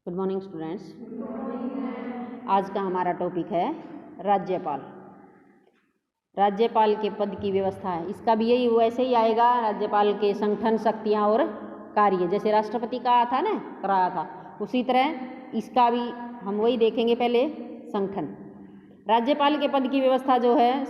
Good morning students. आज का हमारा टॉपिक है राज्यपाल। राज्यपाल के पद की व्यवस्था है। इसका भी यही वैसे ही आएगा, राज्यपाल के संगठन, शक्तियाँ और कार्य, जैसे राष्ट्रपति का था ना, कराया था, उसी तरह इसका भी हम वही देखेंगे। पहले संगठन। राज्यपाल के पद की व्यवस्था जो है,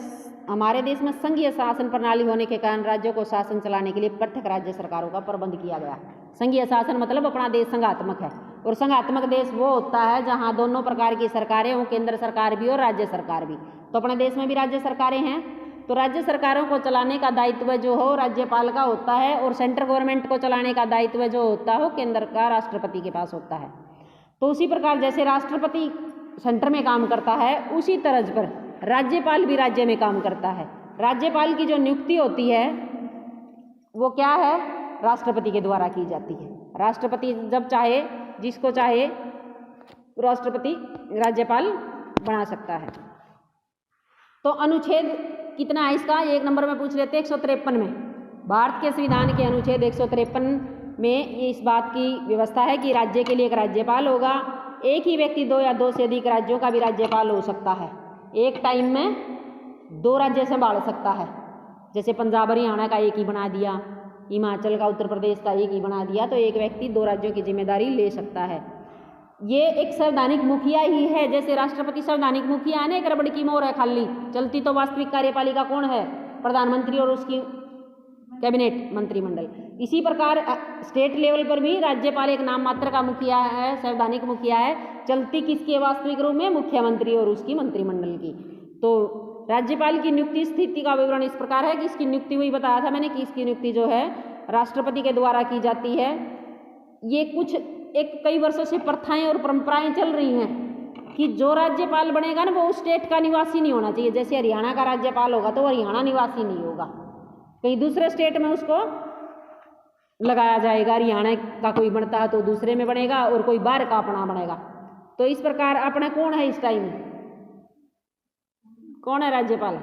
हमारे देश में संघीय शासन प्रणाली होने के कारण राज्यों को शासन चलाने के लिए प्रत्येक राज्य सरकारों का प्रबंध किया गया। संघीय शासन मतलब अपना देश संघात्मक है, और संघात्मक देश वो होता है जहां दोनों प्रकार की सरकारें हों, केंद्र सरकार भी और राज्य सरकार भी। तो अपने देश में भी राज्य सरकारें हैं, तो राज्य सरकारों को चलाने का दायित्व जो हो राज्यपाल का होता है, और सेंट्रल गवर्नमेंट को चलाने का दायित्व जो होता हो केंद्र का राष्ट्रपति के पास होता है। तो उसी प्रकार जैसे राष्ट्रपति सेंटर में काम करता है, उसी तर्ज पर राज्यपाल भी राज्य में काम करता है। राज्यपाल की जो नियुक्ति होती है वो क्या है, राष्ट्रपति के द्वारा की जाती है। राष्ट्रपति जब चाहे, जिसको चाहे, राष्ट्रपति राज्यपाल बना सकता है। तो अनुच्छेद कितना है इसका, एक नंबर में पूछ लेते हैं 153 में। भारत के संविधान के अनुच्छेद 153 में इस बात की व्यवस्था है कि राज्य के लिए एक राज्यपाल होगा। एक ही व्यक्ति 2 या 2 से अधिक राज्यों का भी राज्यपाल हो सकता है। एक टाइम में 2 राज्य संभाल सकता है। जैसे पंजाब हरियाणा का एक ही बना दिया, हिमाचल का, उत्तर प्रदेश का एक ही बना दिया, तो एक व्यक्ति 2 राज्यों की जिम्मेदारी ले सकता है। ये एक संवैधानिक मुखिया ही है। जैसे राष्ट्रपति संवैधानिक मुखिया है ना, एक रबड़ की मोहर है खाली, चलती तो वास्तविक कार्यपालिका कौन है, प्रधानमंत्री और उसकी कैबिनेट, मंत्रिमंडल। इसी प्रकार स्टेट लेवल पर भी राज्यपाल एक नाम मात्र का मुखिया है, संवैधानिक मुखिया है, चलती किसके वास्तविक रूप में, मुख्यमंत्री और उसकी मंत्रिमंडल की। तो राज्यपाल की नियुक्ति स्थिति का विवरण इस प्रकार है कि इसकी नियुक्ति, वही बताया था मैंने कि इसकी नियुक्ति जो है राष्ट्रपति के द्वारा की जाती है। ये कुछ एक कई वर्षों से प्रथाएं और परंपराएं चल रही हैं कि जो राज्यपाल बनेगा ना, वो उस स्टेट का निवासी नहीं होना चाहिए। जैसे हरियाणा का राज्यपाल होगा तो वो हरियाणा निवासी नहीं होगा, कहीं दूसरे स्टेट में उसको लगाया जाएगा। हरियाणा का कोई बनता है तो दूसरे में बनेगा, और कोई बाहर का अपना बनेगा। तो इस प्रकार अपना कौन है इस टाइम, कौन है राज्यपाल?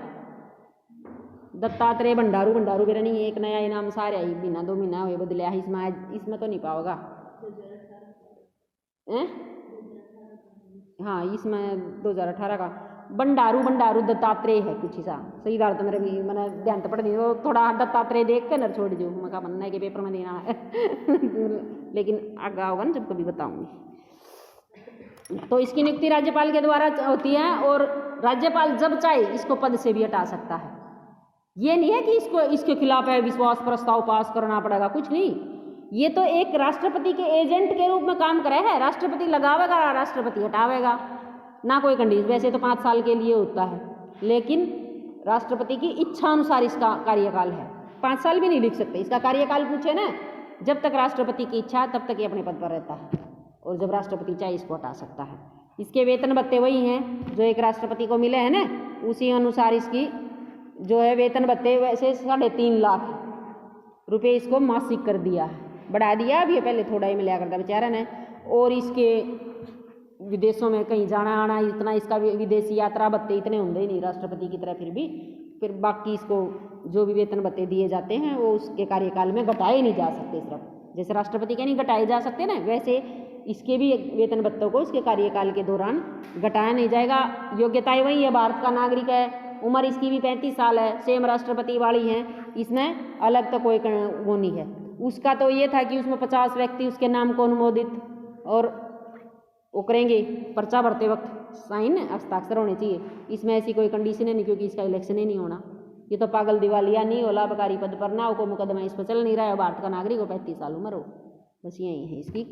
दत्तात्रेय भंडारू। भंडारू बेरा नहीं, एक नया इनाम सारे आई, महीना 2 महीना हुए बदलिया। इसमें तो नहीं पाओगा, हाँ इसमें 2018 का भंडारू दत्तात्रेय है कुछ हिस्सा। सही डाल तो मेरे भी मैंने ध्यान तो पड़ दी, वो थोड़ा दत्तात्रेय देख कर नर छोड़ दो, मैं बनना है कि पेपर में देना है लेकिन आगे होगा ना जब कभी बताऊंगी। तो इसकी नियुक्ति राज्यपाल के द्वारा होती है, और राज्यपाल जब चाहे इसको पद से भी हटा सकता है। ये नहीं है कि इसके खिलाफ है विश्वास प्रस्ताव पास करना पड़ेगा, कुछ नहीं। ये तो एक राष्ट्रपति के एजेंट के रूप में काम करे है। राष्ट्रपति लगावेगा, राष्ट्रपति हटावेगा, ना कोई कंडीशन। वैसे तो 5 साल के लिए होता है, लेकिन राष्ट्रपति की इच्छा अनुसार इसका कार्यकाल है। 5 साल भी नहीं लिख सकते। इसका कार्यकाल पूछे ना, जब तक राष्ट्रपति की इच्छा तब तक ये अपने पद पर रहता है, और जब राष्ट्रपति चाहे इसको हटा सकता है। इसके वेतन भत्ते वही हैं जो एक राष्ट्रपति को मिले हैं ना, उसी अनुसार इसकी जो है वेतन भत्ते। वैसे 3.5 लाख रुपये इसको मासिक कर दिया है, बढ़ा दिया अभी, पहले थोड़ा ही मिला करता बेचारा ने। और इसके विदेशों में कहीं जाना आना, इतना इसका विदेशी यात्रा भत्ते इतने होंगे ही नहीं राष्ट्रपति की तरह। फिर बाकी इसको जो भी वेतन भत्ते दिए जाते हैं वो उसके कार्यकाल में घटाए नहीं जा सकते। सिर्फ जैसे राष्ट्रपति के नहीं घटाए जा सकते ना, वैसे इसके भी वेतन भत्तों को इसके कार्यकाल के दौरान घटाया नहीं जाएगा। योग्यताएं वही है, भारत का नागरिक है, उम्र इसकी भी 35 साल है, सेम राष्ट्रपति वाली है, इसमें अलग तो कोई वो नहीं है। उसका तो ये था कि उसमें 50 व्यक्ति उसके नाम को अनुमोदित और वो करेंगे, पर्चा भरते वक्त साइन हस्ताक्षर होने चाहिए। इसमें ऐसी कोई कंडीशन है नहीं, क्योंकि इसका इलेक्शन ही नहीं होना। ये तो पागल दिवालिया नहीं होला, बकारी पद पर ना हो, को मुकदमा इस पर चल नहीं रहा है, भारत का नागरिक हो, 35 साल उम्र हो, बस यही है इसकी।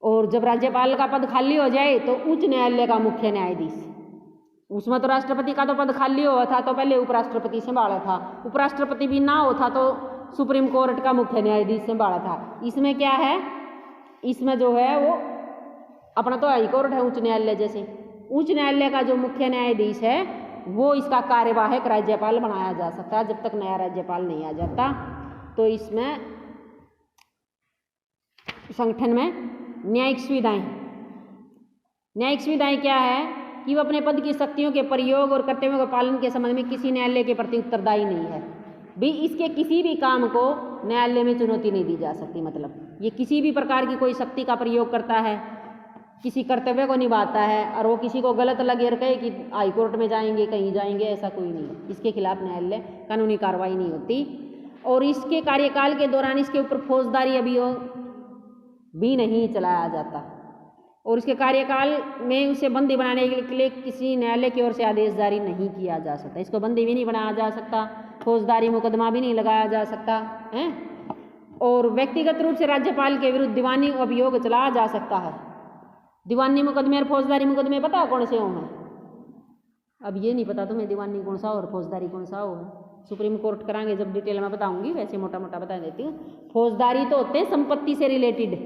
और जब राज्यपाल का पद खाली हो जाए तो उच्च न्यायालय का मुख्य न्यायाधीश, उसमें तो राष्ट्रपति का तो पद खाली हुआ था तो पहले उपराष्ट्रपति संभाला था, उपराष्ट्रपति भी ना होता तो सुप्रीम कोर्ट का मुख्य न्यायाधीश संभाला था। इसमें क्या है, इसमें जो है वो अपना तो हाई कोर्ट है, उच्च न्यायालय जैसे। उच्च न्यायालय का जो मुख्य न्यायाधीश है वो इसका कार्यवाहक राज्यपाल बनाया जा सकता है, जब तक नया राज्यपाल नहीं आ जाता। तो इसमें संगठन में न्यायिक सुविधाएं क्या है कि वो अपने पद की शक्तियों के प्रयोग और कर्तव्यों के पालन के संबंध में किसी न्यायालय के प्रति उत्तरदायी नहीं है। भी इसके किसी भी काम को न्यायालय में चुनौती नहीं दी जा सकती। मतलब ये किसी भी प्रकार की कोई शक्ति का प्रयोग करता है किसी कर्तव्य को निभाता है और वो किसी को गलत लगे और कहे कि हाई कोर्ट में जाएंगे, कहीं जाएंगे, ऐसा कोई नहीं है। इसके खिलाफ न्यायालय कानूनी कार्रवाई नहीं होती और इसके कार्यकाल के दौरान इसके ऊपर फौजदारी अभियोग भी नहीं चलाया जाता और इसके कार्यकाल में उसे बंदी बनाने के लिए किसी न्यायालय की ओर से आदेश जारी नहीं किया जा सकता। इसको बंदी भी नहीं बनाया जा सकता, फौजदारी मुकदमा भी नहीं लगाया जा सकता है और व्यक्तिगत रूप से राज्यपाल के विरुद्ध दीवानी अभियोग चलाया जा सकता है। दीवानी मुकदमे और फौजदारी मुकदमे पता है कौन से हो? हैं अब ये नहीं पता तुम्हें दीवानी कौन सा हो और फौजदारी कौन सा हो? सुप्रीम कोर्ट कराएंगे जब डिटेल में बताऊंगी, वैसे मोटा मोटा बता देती हूँ। फौजदारी तो होते हैं संपत्ति से रिलेटेड,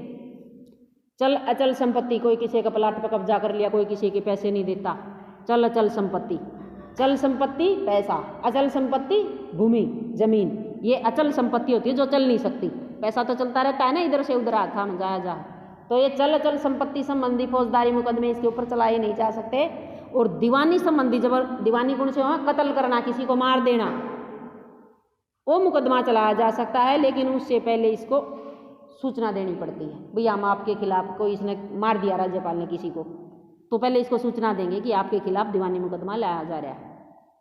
चल अचल संपत्ति, कोई किसी का प्लाट पर कब्जा कर लिया, कोई किसी के पैसे नहीं देता, चल अचल संपत्ति। चल संपत्ति पैसा, अचल संपत्ति भूमि जमीन, ये अचल संपत्ति होती है जो चल नहीं सकती। पैसा तो चलता रहता है ना, इधर से उधर आता में जाया जा, तो ये चल अचल संपत्ति संबंधी फौजदारी मुकदमे इसके ऊपर चलाए नहीं जा सकते। और दीवानी संबंधी जबर दीवानी कौन से हो? कत्ल करना, किसी को मार देना, वो मुकदमा चलाया जा सकता है, लेकिन उससे पहले इसको सूचना देनी पड़ती है। भैया हम आपके खिलाफ, कोई इसने मार दिया राज्यपाल ने किसी को, तो पहले इसको सूचना देंगे कि आपके खिलाफ दीवानी मुकदमा लाया जा रहा है।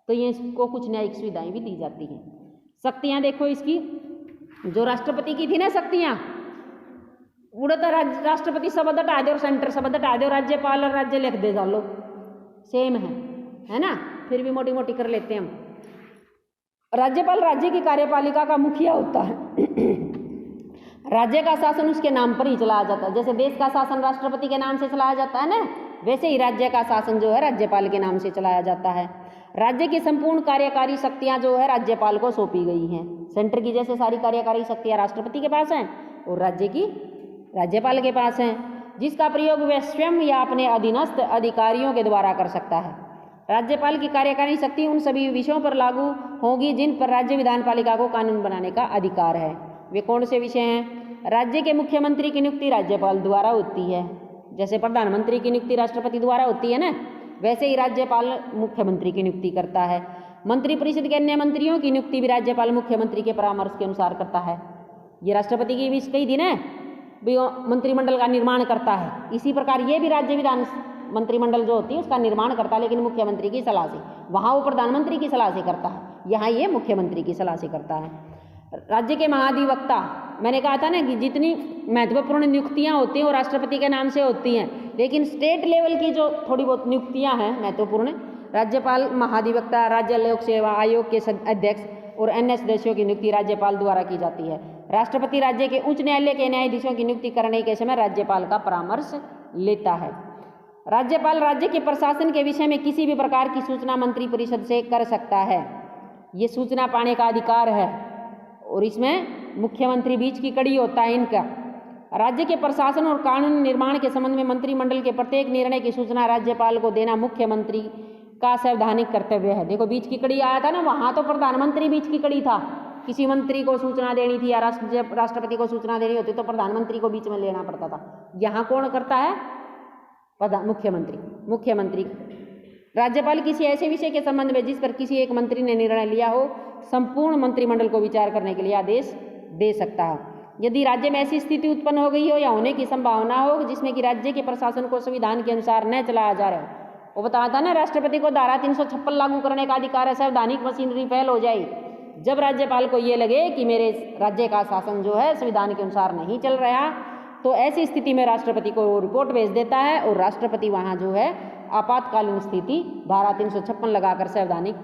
तो ये इसको कुछ न्यायिक सुविधाएं भी दी जाती हैं। शक्तियाँ देखो इसकी, जो राष्ट्रपति की थी ना शक्तियाँ, उड़ता राष्ट्रपति शब्द हटा दे और सेंटर शब्द हटा दे और राज्यपाल और राज्य लिख दे, डालो सेम है ना, फिर भी मोटी मोटी कर लेते हैं हम। राज्यपाल राज्य की कार्यपालिका का मुखिया होता है। राज्य का शासन उसके नाम पर ही चलाया जाता है। जैसे देश का शासन राष्ट्रपति के नाम से चलाया जाता है ना, वैसे ही राज्य का शासन जो है राज्यपाल के नाम से चलाया जाता है। राज्य की संपूर्ण कार्यकारी शक्तियां जो है राज्यपाल को सौंपी गई हैं। सेंटर की जैसे सारी कार्यकारी शक्तियां राष्ट्रपति के पास हैं और राज्य की राज्यपाल के पास हैं, जिसका प्रयोग वह स्वयं या अपने अधीनस्थ अधिकारियों के द्वारा कर सकता है। राज्यपाल की कार्यकारी शक्ति उन सभी विषयों पर लागू होगी जिन पर राज्य विधानपालिका को कानून बनाने का अधिकार है। वे कौन से विषय हैं? राज्य के मुख्यमंत्री की नियुक्ति राज्यपाल द्वारा होती है। जैसे प्रधानमंत्री की नियुक्ति राष्ट्रपति द्वारा होती है ना, वैसे ही राज्यपाल मुख्यमंत्री की नियुक्ति करता है। मंत्रिपरिषद के अन्य मंत्रियों की नियुक्ति भी राज्यपाल मुख्यमंत्री के परामर्श के अनुसार करता है। ये राष्ट्रपति की भी कही थी ना, मंत्रिमंडल का निर्माण करता है। इसी प्रकार ये भी राज्य विधान मंत्रिमंडल जो होती है उसका निर्माण करता है, लेकिन मुख्यमंत्री की सलाह से। वहाँ वो प्रधानमंत्री की सलाह से करता है, यहाँ ये मुख्यमंत्री की सलाह से करता है। राज्य के महाधिवक्ता, मैंने कहा था ना कि जितनी महत्वपूर्ण नियुक्तियाँ होती हैं वो राष्ट्रपति के नाम से होती हैं, लेकिन स्टेट लेवल की जो थोड़ी बहुत नियुक्तियाँ हैं महत्वपूर्ण, राज्यपाल महाधिवक्ता, राज्य लोक सेवा आयोग के अध्यक्ष और अन्य सदस्यों की नियुक्ति राज्यपाल द्वारा की जाती है। राष्ट्रपति राज्य के उच्च न्यायालय के न्यायाधीशों की नियुक्ति करने के समय राज्यपाल का परामर्श लेता है। राज्यपाल राज्य के प्रशासन के विषय में किसी भी प्रकार की सूचना मंत्रिपरिषद से कर सकता है। ये सूचना पाने का अधिकार है और इसमें मुख्यमंत्री बीच की कड़ी होता है इनका। राज्य के प्रशासन और कानून निर्माण के संबंध में मंत्रिमंडल के प्रत्येक निर्णय की सूचना राज्यपाल को देना मुख्यमंत्री का संवैधानिक कर्तव्य है। देखो बीच की कड़ी आया था ना, वहाँ तो प्रधानमंत्री बीच की कड़ी था, किसी मंत्री को सूचना देनी थी या राष्ट्रपति को सूचना देनी होती तो प्रधानमंत्री को बीच में लेना पड़ता था। यहाँ कौन करता है? मुख्यमंत्री। राज्यपाल किसी ऐसे विषय के संबंध में जिस पर किसी एक मंत्री ने निर्णय लिया हो, संपूर्ण मंत्रिमंडल को विचार करने के लिए आदेश दे सकता है। यदि राज्य में ऐसी स्थिति उत्पन्न हो गई हो या होने की संभावना हो जिसमें कि राज्य के प्रशासन को संविधान के अनुसार न चलाया जा रहा है, वो बताया था ना राष्ट्रपति को धारा 356 लागू करने का अधिकार है, संवैधानिक मशीनरी फेल हो जाए। जब राज्यपाल को ये लगे कि मेरे राज्य का शासन जो है संविधान के अनुसार नहीं चल रहा, तो ऐसी स्थिति में राष्ट्रपति को रिपोर्ट भेज देता है और राष्ट्रपति वहाँ जो है आपातकालीन स्थिति धारा 356 लगाकर संवैधानिक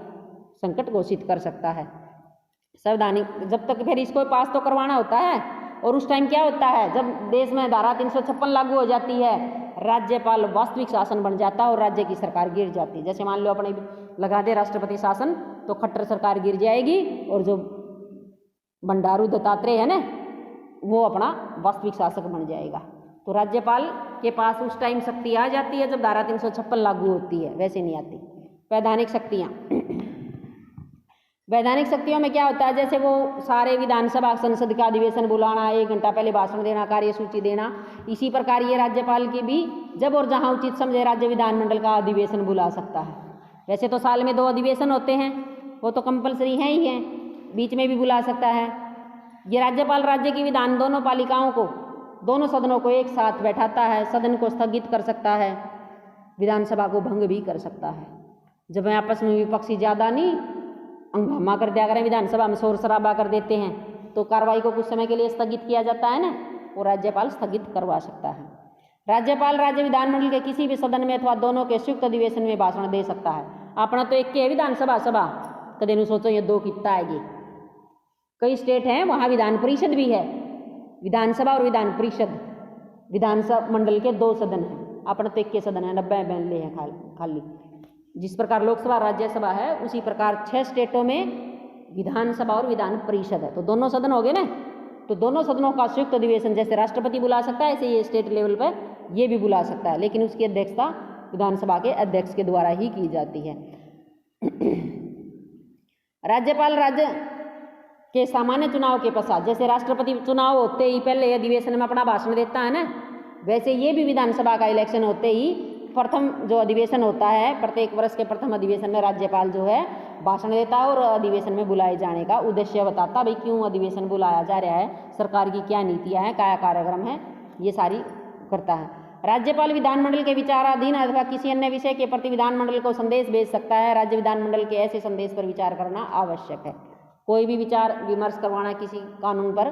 संकट घोषित कर सकता है। संवैधानिक जब तक फिर इसको पास तो करवाना होता है, और उस टाइम क्या होता है जब देश में धारा 356 लागू हो जाती है, राज्यपाल वास्तविक शासन बन जाता है और राज्य की सरकार गिर जाती है। जैसे मान लो अपने लगा दे राष्ट्रपति शासन तो खट्टर सरकार गिर जाएगी और जो बंडारू दत्तात्रेय है ना वो अपना वास्तविक शासक बन जाएगा। तो राज्यपाल के पास उस टाइम शक्ति आ जाती है जब धारा 356 लागू होती है, वैसे नहीं आती। वैधानिक शक्तियाँ, वैधानिक शक्तियों में क्या होता है, जैसे वो सारे विधानसभा संसद का अधिवेशन बुलाना, 1 घंटा पहले भाषण देना, कार्यसूची देना, इसी प्रकार ये राज्यपाल की भी जब और जहाँ उचित समझे राज्य विधानमंडल का अधिवेशन बुला सकता है। वैसे तो साल में 2 अधिवेशन होते हैं, वो तो कंपलसरी हैं ही हैं, बीच में भी बुला सकता है। ये राज्यपाल राज्य की विधान दोनों पालिकाओं को दोनों सदनों को एक साथ बैठाता है, सदन को स्थगित कर सकता है, विधानसभा को भंग भी कर सकता है। जब आपस में विपक्षी ज़्यादा नहीं हंगामा कर दिया करें, विधानसभा में शोर शराबा कर देते हैं, तो कार्रवाई को कुछ समय के लिए स्थगित किया जाता है ना, वो राज्यपाल स्थगित करवा सकता है। राज्यपाल राज्य विधानमंडल के किसी भी सदन में अथवा दोनों के संयुक्त अधिवेशन में भाषण दे सकता है। अपना तो एक के है विधानसभा सभा, कदे नहीं सोचो ये दो कितना आएगी। कई स्टेट हैं वहाँ विधान परिषद भी है, विधानसभा और विधान परिषद, विधानसभा मंडल के 2 सदन हैं। अपना तो एक के सदन है, 90 एमएलए हैं खाली। जिस प्रकार लोकसभा राज्यसभा है उसी प्रकार 6 स्टेटों में विधानसभा और विधान परिषद है। तो दोनों सदन हो गए ना, तो दोनों सदनों का संयुक्त अधिवेशन जैसे राष्ट्रपति बुला सकता है, ऐसे ये स्टेट लेवल पर ये भी बुला सकता है, लेकिन उसकी अध्यक्षता विधानसभा के अध्यक्ष के द्वारा ही की जाती है। राज्यपाल राज्य के सामान्य चुनाव के पश्चात, जैसे राष्ट्रपति चुनाव होते ही पहले अधिवेशन में अपना भाषण देता है ना, वैसे ये भी विधानसभा का इलेक्शन होते ही प्रथम जो अधिवेशन होता है, प्रत्येक वर्ष के प्रथम अधिवेशन में राज्यपाल जो है भाषण देता है और अधिवेशन में बुलाए जाने का उद्देश्य बताता, भाई क्यों अधिवेशन बुलाया जा रहा है, सरकार की क्या नीतियाँ हैं, क्या कार्यक्रम है, ये सारी करता है। राज्यपाल विधानमंडल के विचाराधीन अथवा किसी अन्य विषय के प्रति विधानमंडल को संदेश भेज सकता है। राज्य विधानमंडल के ऐसे संदेश पर विचार करना आवश्यक है। कोई भी विचार विमर्श करवाना किसी कानून पर,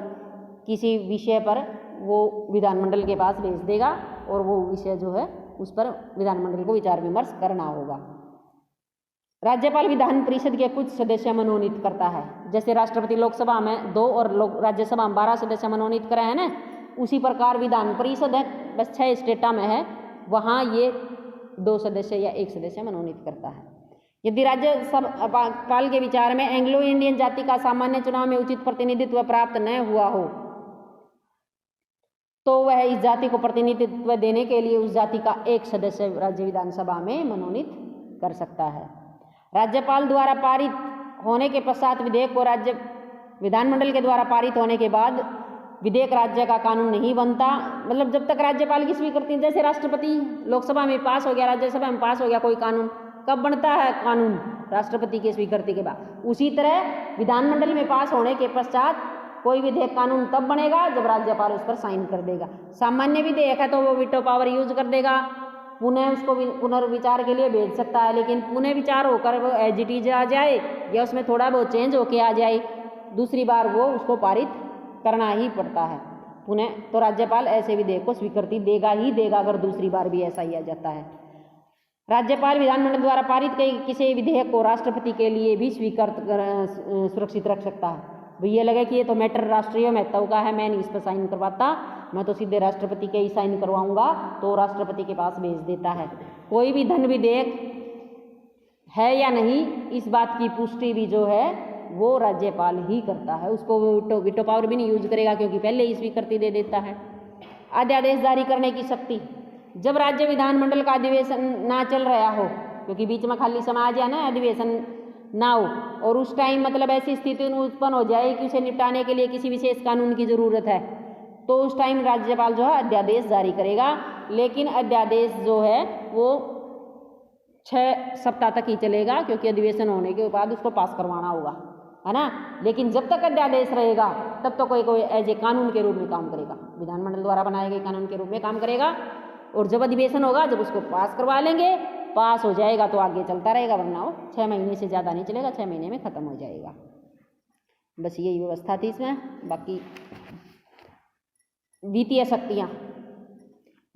किसी विषय पर, वो विधानमंडल के पास भेज देगा और वो विषय जो है उस पर विधानमंडल को विचार विमर्श करना होगा। राज्यपाल विधान परिषद के कुछ सदस्य मनोनीत करता है, जैसे राष्ट्रपति लोकसभा में 2 और राज्यसभा में 12 सदस्य मनोनीत करे हैं ना, उसी प्रकार विधान परिषद है, बस 6 स्टेटा में है, वहाँ ये 2 सदस्य या 1 सदस्य मनोनीत करता है। यदि राज्यपाल के विचार में एंग्लो इंडियन जाति का सामान्य चुनाव में उचित प्रतिनिधित्व प्राप्त न हुआ हो, तो वह इस जाति को प्रतिनिधित्व देने के लिए उस जाति का 1 सदस्य राज्य विधानसभा में मनोनीत कर सकता है। राज्यपाल द्वारा पारित होने के पश्चात विधेयक को राज्य विधानमंडल के द्वारा पारित होने के बाद विधेयक राज्य का कानून नहीं बनता। मतलब जब तक राज्यपाल की स्वीकृति, जैसे राष्ट्रपति लोकसभा में पास हो गया, राज्यसभा में पास हो गया कोई कानून, कब बनता है कानून? राष्ट्रपति की स्वीकृति के बाद। उसी तरह विधानमंडल में पास होने के पश्चात कोई विधेयक कानून तब बनेगा जब राज्यपाल उस पर साइन कर देगा। सामान्य विधेयक है तो वो वीटो पावर यूज कर देगा, पुनः उसको पुनर्विचार के लिए भेज सकता है, लेकिन पुनः विचार होकर वो एज इट इज आ जाए या उसमें थोड़ा बहुत चेंज होके आ जाए, दूसरी बार वो उसको पारित करना ही पड़ता है पुनः। तो राज्यपाल ऐसे विधेयक को स्वीकृति देगा ही देगा अगर दूसरी बार भी ऐसा ही आ जाता है। राज्यपाल विधानमंडल द्वारा पारित किसी विधेयक को राष्ट्रपति के लिए भी सुरक्षित रख सकता है। भाई ये लगे कि ये तो मैटर राष्ट्रीय महत्व का है, मैं नहीं इस पर साइन करवाता, मैं तो सीधे राष्ट्रपति के ही साइन करवाऊंगा, तो राष्ट्रपति के पास भेज देता है। कोई भी धन विधेयक है या नहीं, इस बात की पुष्टि भी जो है वो राज्यपाल ही करता है, उसको वो वीटो पावर भी नहीं यूज करेगा क्योंकि पहले ही स्वीकृति दे देता है। अध्यादेश जारी करने की शक्ति, जब राज्य विधानमंडल का अधिवेशन ना चल रहा हो, क्योंकि बीच में खाली समय आ जाए ना, अधिवेशन ना हो, और उस टाइम मतलब ऐसी स्थिति उत्पन्न हो जाए कि उसे निपटाने के लिए किसी विशेष कानून की जरूरत है, तो उस टाइम राज्यपाल जो है अध्यादेश जारी करेगा। लेकिन अध्यादेश जो है वो 6 सप्ताह तक ही चलेगा, क्योंकि अधिवेशन होने के बाद उसको पास करवाना होगा, है ना। लेकिन जब तक अध्यादेश रहेगा तब तो कोई एज ए कानून के रूप में काम करेगा, विधानमंडल द्वारा बनाए गए कानून के रूप में काम करेगा। और जब अधिवेशन होगा, जब उसको पास करवा लेंगे, पास हो जाएगा तो आगे चलता रहेगा, वरना वो 6 महीने से ज़्यादा नहीं चलेगा, 6 महीने में ख़त्म हो जाएगा। बस यही व्यवस्था थी इसमें। बाकी वित्तीय शक्तियाँ,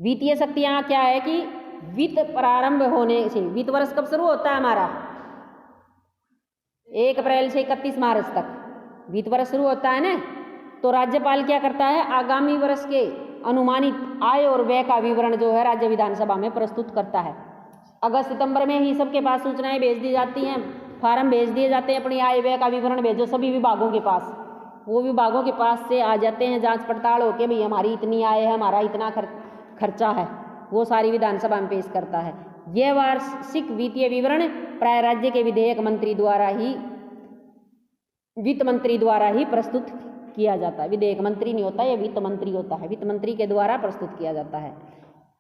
वित्तीय शक्तियाँ क्या है कि वित्त प्रारंभ होने से, वित्त वर्ष कब शुरू होता है हमारा? 1 अप्रैल से 31 मार्च तक वित्त वर्ष शुरू होता है ना। तो राज्यपाल क्या करता है, आगामी वर्ष के अनुमानित आय और व्यय का विवरण जो है राज्य विधानसभा में प्रस्तुत करता है। अगस्त सितंबर में ही सबके पास सूचनाएं भेज दी जाती हैं, फार्म भेज दिए जाते हैं, अपनी आय व्यय का विवरण भेजो सभी विभागों के पास। वो विभागों के पास से आ जाते हैं जांच पड़ताल होके, भाई हमारी इतनी आय है, हमारा इतना खर्चा है, वो सारी विधानसभा में पेश करता है। यह वार्षिक वित्तीय विवरण प्राय राज्य के विधेयक मंत्री द्वारा ही, वित्त मंत्री द्वारा ही प्रस्तुत किया जाता है। विधेयक मंत्री नहीं होता, यह वित्त मंत्री होता है, वित्त मंत्री के द्वारा प्रस्तुत किया जाता है।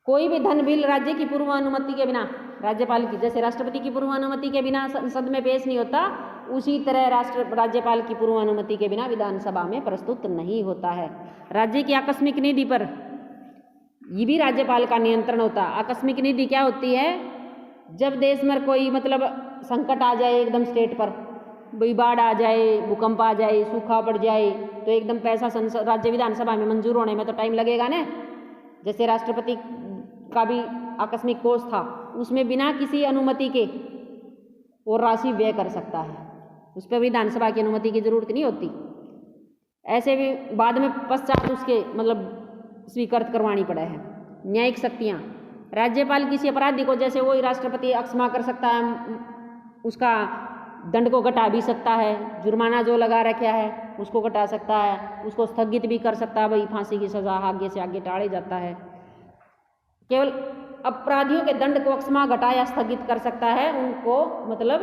कोई भी धन बिल राज्य की पूर्व अनुमति के बिना, राज्यपाल की, जैसे राष्ट्रपति की पूर्व अनुमति के बिना संसद में पेश नहीं होता, उसी तरह राज्यपाल की पूर्व अनुमति के बिना विधानसभा में प्रस्तुत नहीं होता है। राज्य की आकस्मिक निधि पर ये भी राज्यपाल का नियंत्रण होता। आकस्मिक निधि क्या होती है? जब देश में कोई मतलब संकट आ जाए एकदम स्टेट पर, भाई बाढ़ आ जाए, भूकंप आ जाए, सूखा पड़ जाए, तो एकदम पैसा राज्य विधानसभा में मंजूर होने में तो टाइम लगेगा ना। जैसे राष्ट्रपति का भी आकस्मिक कोष था, उसमें बिना किसी अनुमति के वो राशि व्यय कर सकता है, उस पर विधानसभा की अनुमति की जरूरत नहीं होती। ऐसे भी बाद में पश्चात उसके मतलब स्वीकृत करवानी पड़ा है। न्यायिक शक्तियाँ, राज्यपाल किसी अपराधी को जैसे वही राष्ट्रपति अक्षमा कर सकता है, उसका दंड को घटा भी सकता है, जुर्माना जो लगा रखा है उसको घटा सकता है, उसको स्थगित भी कर सकता है, भाई फांसी की सजा आगे से आगे टाले जाता है। केवल अपराधियों के दंड को अक्षमा घटा या स्थगित कर सकता है, उनको मतलब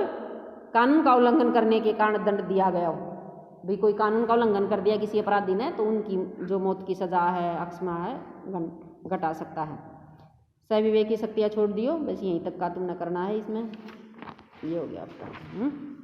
कानून का उल्लंघन करने के कारण दंड दिया गया हो। भाई कोई कानून का उल्लंघन कर दिया किसी अपराधी ने, तो उनकी जो मौत की सजा है, अक्षमा है, घटा सकता है। सविवेक की शक्तियाँ छोड़ दियो, बस यहीं तक का तुमने करना है। इसमें ये हो गया आपका।